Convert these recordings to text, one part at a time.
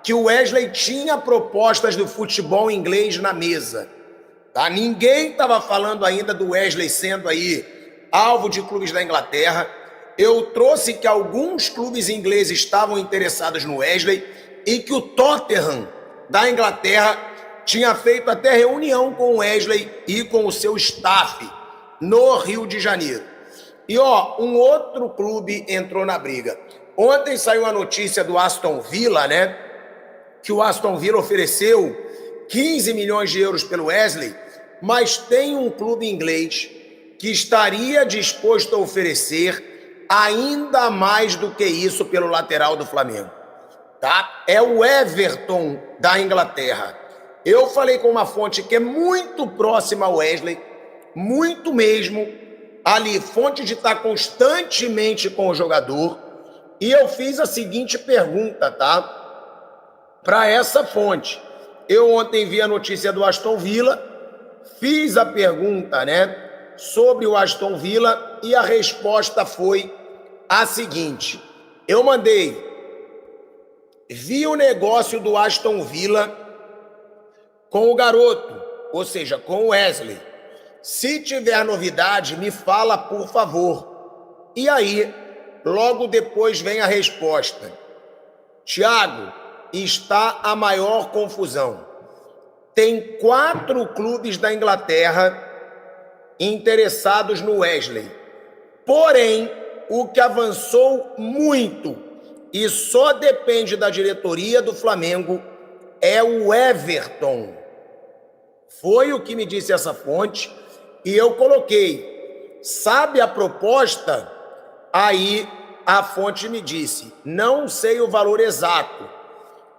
que o Wesley tinha propostas do futebol inglês na mesa. Tá? Ninguém estava falando ainda do Wesley sendo aí alvo de clubes da Inglaterra. Eu trouxe que alguns clubes ingleses estavam interessados no Wesley e que o Tottenham da Inglaterra tinha feito até reunião com o Wesley e com o seu staff no Rio de Janeiro. E um outro clube entrou na briga. Ontem saiu a notícia do Aston Villa, né? Que o Aston Villa ofereceu 15 milhões de euros pelo Wesley, mas tem um clube inglês que estaria disposto a oferecer ainda mais do que isso pelo lateral do Flamengo. Tá? É o Everton da Inglaterra. Eu falei com uma fonte que é muito próxima ao Wesley, muito mesmo, ali, fonte de estar constantemente com o jogador, e eu fiz a seguinte pergunta, tá? Para essa fonte. Eu ontem vi a notícia do Aston Villa, fiz a pergunta, né, sobre o Aston Villa, e a resposta foi a seguinte: eu vi o negócio do Aston Villa com o garoto, ou seja, com o Wesley. Se tiver novidade, me fala, por favor. E aí, logo depois vem a resposta: Thiago, está a maior confusão. Tem 4 clubes da Inglaterra interessados no Wesley. Porém, o que avançou muito e só depende da diretoria do Flamengo é o Everton. Foi o que me disse essa fonte e eu coloquei. Sabe a proposta? Aí a fonte me disse: não sei o valor exato,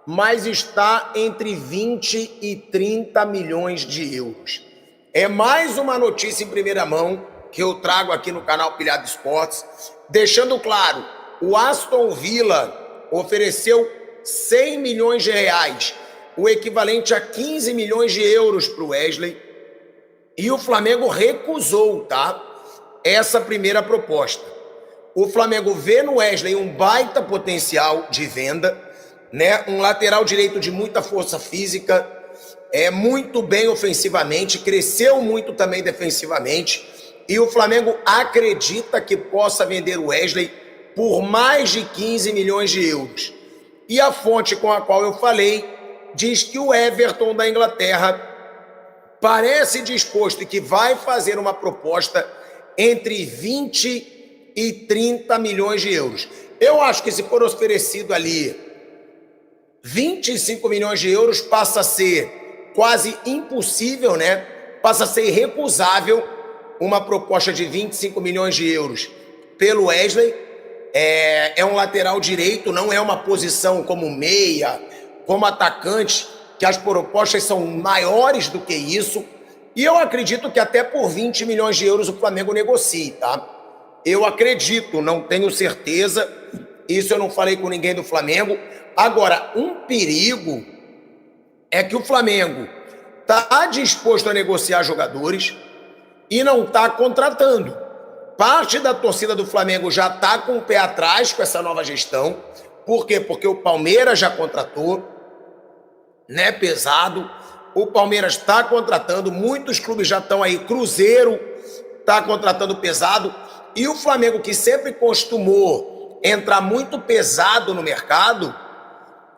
mas está entre 20 e 30 milhões de euros. É mais uma notícia em primeira mão que eu trago aqui no canal Pilhado Esportes, deixando claro: o Aston Villa ofereceu 100 milhões de reais, o equivalente a 15 milhões de euros para o Wesley, e o Flamengo recusou, tá? Essa primeira proposta. O Flamengo vê no Wesley um baita potencial de venda, né? Um lateral direito de muita força física, muito bem ofensivamente, cresceu muito também defensivamente, e o Flamengo acredita que possa vender o Wesley por mais de 15 milhões de euros. E a fonte com a qual eu falei diz que o Everton da Inglaterra parece disposto e que vai fazer uma proposta entre 20 e 30 milhões de euros. Eu acho que se for oferecido ali 25 milhões de euros, passa a ser quase impossível, né? Passa a ser irrecusável uma proposta de 25 milhões de euros pelo Wesley. É um lateral direito, não é uma posição como meia, como atacante, que as propostas são maiores do que isso. E eu acredito que até por 20 milhões de euros o Flamengo negocie, tá? Eu acredito, não tenho certeza. Isso eu não falei com ninguém do Flamengo. Agora, um perigo é que o Flamengo está disposto a negociar jogadores e não está contratando. Parte da torcida do Flamengo já está com o pé atrás com essa nova gestão. Por quê? Porque o Palmeiras já contratou, né, pesado. O Palmeiras está contratando, muitos clubes já estão aí. Cruzeiro está contratando pesado. E o Flamengo, que sempre costumou entrar muito pesado no mercado,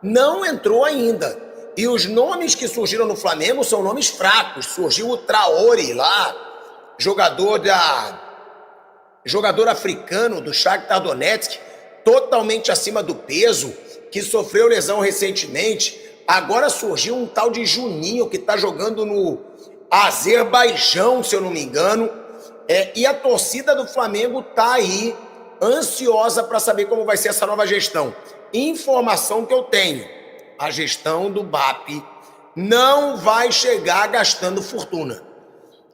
não entrou ainda. E os nomes que surgiram no Flamengo são nomes fracos. Surgiu o Traoré lá, jogador africano do Shakhtar Donetsk, totalmente acima do peso, que sofreu lesão recentemente. Agora surgiu um tal de Juninho, que está jogando no Azerbaijão, se eu não me engano. E a torcida do Flamengo está aí, ansiosa para saber como vai ser essa nova gestão. Informação que eu tenho: a gestão do BAP não vai chegar gastando fortuna.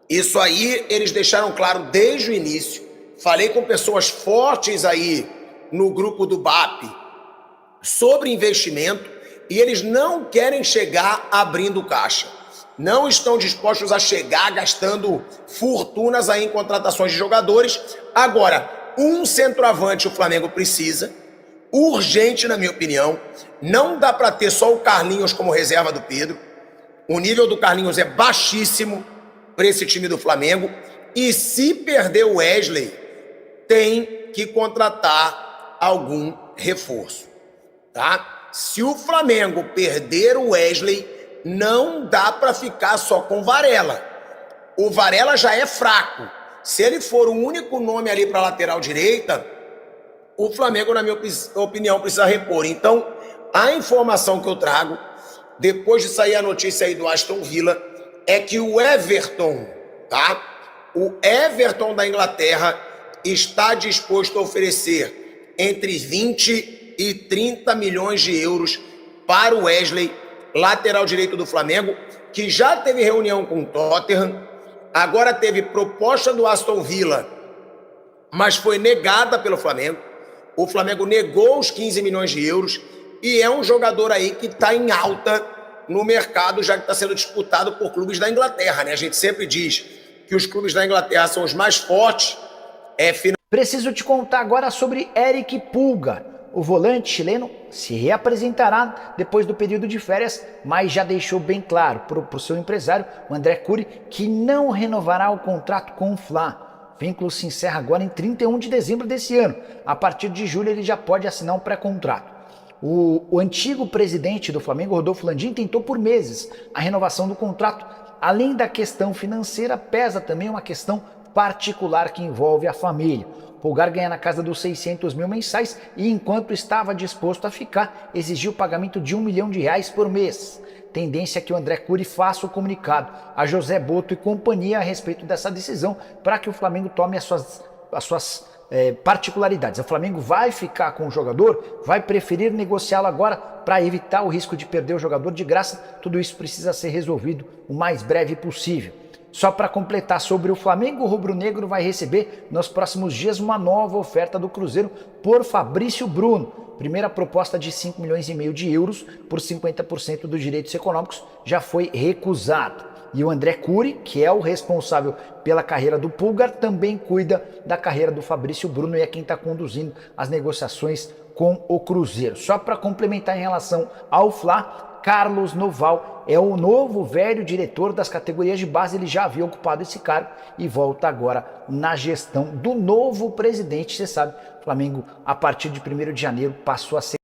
Isso aí eles deixaram claro desde o início. Falei com pessoas fortes aí no grupo do BAP sobre investimento e eles não querem chegar abrindo caixa. Não estão dispostos a chegar gastando fortunas aí em contratações de jogadores. Agora, um centroavante o Flamengo precisa, urgente, na minha opinião. Não dá para ter só o Carlinhos como reserva do Pedro. O nível do Carlinhos é baixíssimo para esse time do Flamengo. E se perder o Wesley, tem que contratar algum reforço, tá? Se o Flamengo perder o Wesley, não dá para ficar só com o Varela. O Varela já é fraco. Se ele for o único nome ali para a lateral direita, o Flamengo, na minha opinião, precisa repor. Então, a informação que eu trago, depois de sair a notícia aí do Aston Villa, é que o Everton, tá? O Everton da Inglaterra está disposto a oferecer entre 20 e 30 milhões de euros para o Wesley, lateral direito do Flamengo, que já teve reunião com o Tottenham, agora teve proposta do Aston Villa, mas foi negada pelo Flamengo. O Flamengo negou os 15 milhões de euros e é um jogador aí que está em alta no mercado, já que está sendo disputado por clubes da Inglaterra, né? A gente sempre diz que os clubes da Inglaterra são os mais fortes. Preciso te contar agora sobre Eric Pulga. O volante chileno se reapresentará depois do período de férias, mas já deixou bem claro para o seu empresário, o André Curi, que não renovará o contrato com o Fla. O vínculo se encerra agora em 31 de dezembro desse ano. A partir de julho ele já pode assinar um pré-contrato. O antigo presidente do Flamengo, Rodolfo Landim, tentou por meses a renovação do contrato. Além da questão financeira, pesa também uma questão particular que envolve a família. Pulgar ganha na casa dos 600 mil mensais e, enquanto estava disposto a ficar, exigiu o pagamento de R$1 milhão por mês. Tendência é que o André Curi faça o comunicado a José Boto e companhia a respeito dessa decisão para que o Flamengo tome as suas particularidades. O Flamengo vai ficar com o jogador, vai preferir negociá-lo agora para evitar o risco de perder o jogador de graça. Tudo isso precisa ser resolvido o mais breve possível. Só para completar sobre o Flamengo, o rubro-negro vai receber nos próximos dias uma nova oferta do Cruzeiro por Fabrício Bruno. Primeira proposta de 5,5 milhões de euros por 50% dos direitos econômicos já foi recusado. E o André Curi, que é o responsável pela carreira do Pulgar, também cuida da carreira do Fabrício Bruno e é quem está conduzindo as negociações com o Cruzeiro. Só para complementar em relação ao Fla, Carlos Noval é o novo velho diretor das categorias de base. Ele já havia ocupado esse cargo e volta agora na gestão do novo presidente. Você sabe, o Flamengo, a partir de 1º de janeiro, passou a ser